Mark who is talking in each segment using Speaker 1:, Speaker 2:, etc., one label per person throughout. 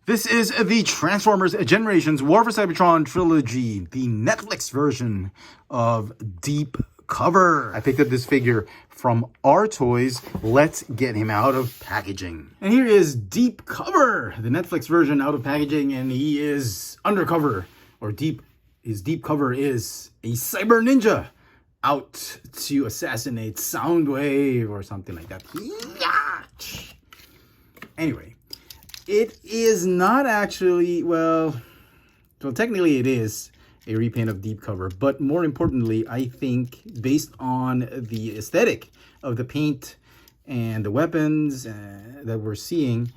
Speaker 1: This is the Transformers Generations War for Cybertron trilogy, the Netflix version of Deep Cover. I picked up this figure from EARTHRISE. Let's get him out of packaging. And here is Deep Cover, the Netflix version out of packaging, and he is undercover, or his deep cover is a cyber ninja out to assassinate Soundwave or something like that. Anyway. It is not actually, well, technically it is a repaint of Deep Cover, but more importantly, I think based on the aesthetic of the paint and the weapons that we're seeing,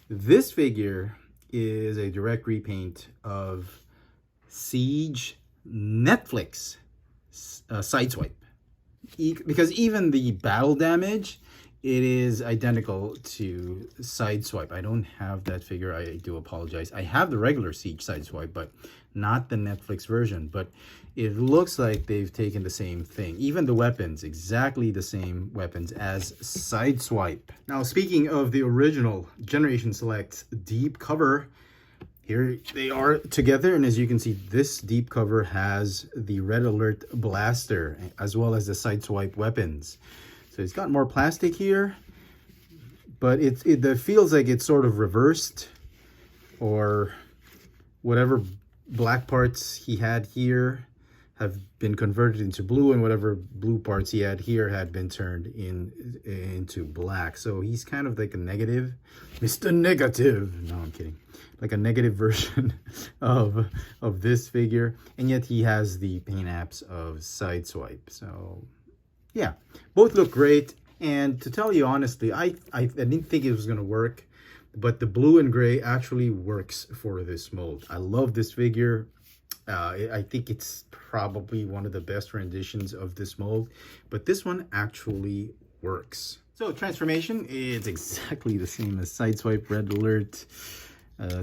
Speaker 1: this figure is a direct repaint of Siege Netflix Sideswipe. Because even the battle damage, it is identical to Sideswipe. I don't have that figure. I do apologize. I have the regular Siege Sideswipe, but not the Netflix version. But it looks like they've taken the same thing. Even the weapons, exactly the same weapons as Sideswipe. Now, speaking of the original Generation Select Deep Cover, here they are together. And as you can see, this Deep Cover has the Red Alert Blaster, as well as the Sideswipe weapons. So it's got more plastic here, but it feels like it's sort of reversed, or whatever black parts he had here have been converted into blue, and whatever blue parts he had here had been turned into black. So he's kind of like a negative, Mr. Negative. No, I'm kidding. Like a negative version of this figure, and yet he has the paint apps of Sideswipe. So yeah, both look great. And to tell you honestly, I didn't think it was going to work, but the blue and gray actually works for this mold. I love this figure. I think it's probably one of the best renditions of this mold, but this one actually works. So transformation is exactly the same as Sideswipe, Red Alert,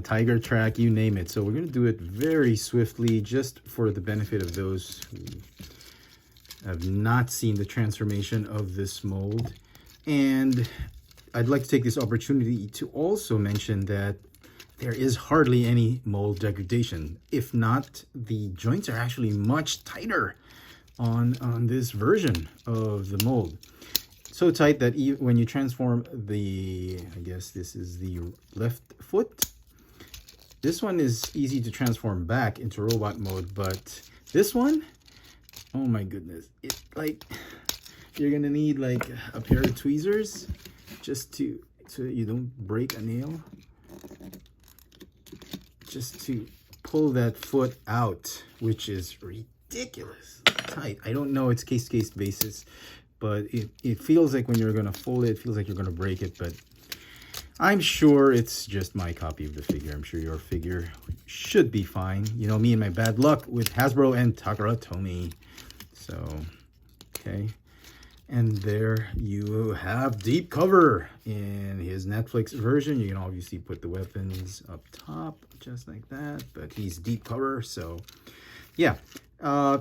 Speaker 1: Tiger Track, you name it. So we're going to do it very swiftly, just for the benefit of those who have not seen the transformation of this mold. And I'd like to take this opportunity to also mention that there is hardly any mold degradation. If not, the joints are actually much tighter on this version of the mold. So tight that when you transform the, I guess this is the left foot, this one is easy to transform back into robot mode, but this one, oh my goodness, it's like you're gonna need like a pair of tweezers just so you don't break a nail, just to pull that foot out, which is ridiculous tight. I don't know, it's case-to-case basis, but it feels like when you're gonna fold it, it feels like you're gonna break it, but I'm sure it's just my copy of the figure. I'm sure your figure should be fine. You know me and my bad luck with Hasbro and Takara Tomy. So, okay. And there you have Deep Cover in his Netflix version. You can obviously put the weapons up top, just like that. But he's Deep Cover, so yeah.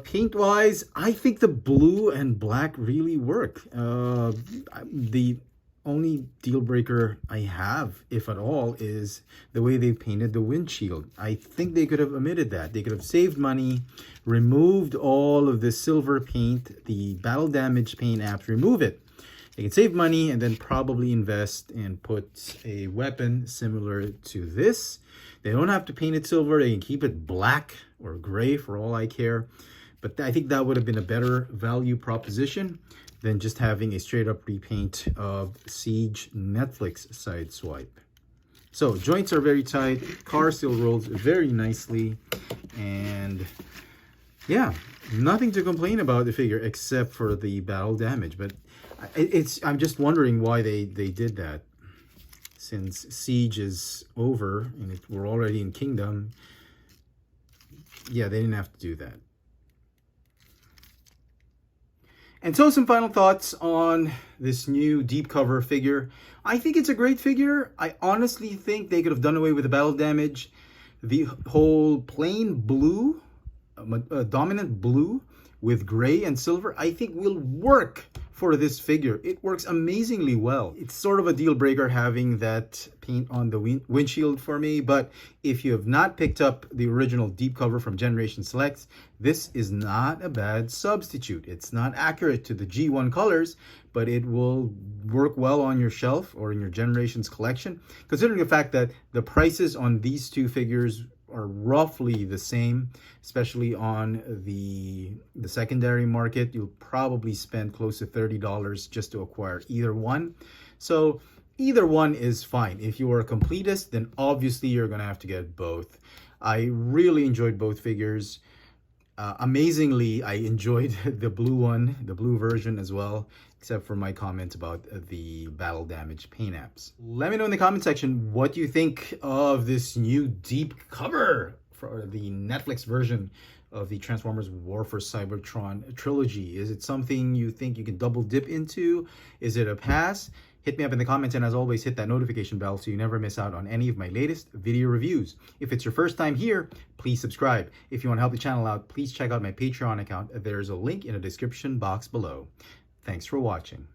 Speaker 1: Paint-wise, I think the blue and black really work. The only deal breaker I have, if at all, is the way they painted the windshield. I think they could have omitted that. They could have saved money, removed all of the silver paint, the battle damage paint apps, remove it. They can save money and then probably invest and put a weapon similar to this. They don't have to paint it silver. They can keep it black or gray for all I care. But I think that would have been a better value proposition than just having a straight up repaint of Siege Netflix Sideswipe. So joints are very tight, car still rolls very nicely, and yeah, nothing to complain about the figure except for the battle damage. But I'm just wondering why they did that, since Siege is over and we're already in Kingdom. Yeah, they didn't have to do that. And so some final thoughts on this new Deep Cover figure. I think it's a great figure. I honestly think they could have done away with the battle damage. The whole plain blue, dominant blue with gray and silver, I think will work for this figure. It works amazingly well. It's sort of a deal breaker having that paint on the windshield for me, but if you have not picked up the original deep cover from Generation Selects, this is not a bad substitute. It's not accurate to the G1 colors, but it will work well on your shelf or in your Generations collection, considering the fact that the prices on these two figures are roughly the same, especially on the secondary market. You'll probably spend close to $30 just to acquire either one. So either one is fine. If you are a completist, then obviously you're gonna have to get both. I really enjoyed both figures. Amazingly, I enjoyed the blue one, the blue version as well, except for my comments about the battle damage paint apps. Let me know in the comment section what you think of this new deep cover for the Netflix version of the Transformers War for Cybertron trilogy. Is it something you think you can double dip into? Is it a pass? Hit me up in the comments, and as always, hit that notification bell so you never miss out on any of my latest video reviews. If it's your first time here, please subscribe. If you want to help the channel out, please check out my Patreon account. There's a link in the description box below. Thanks for watching.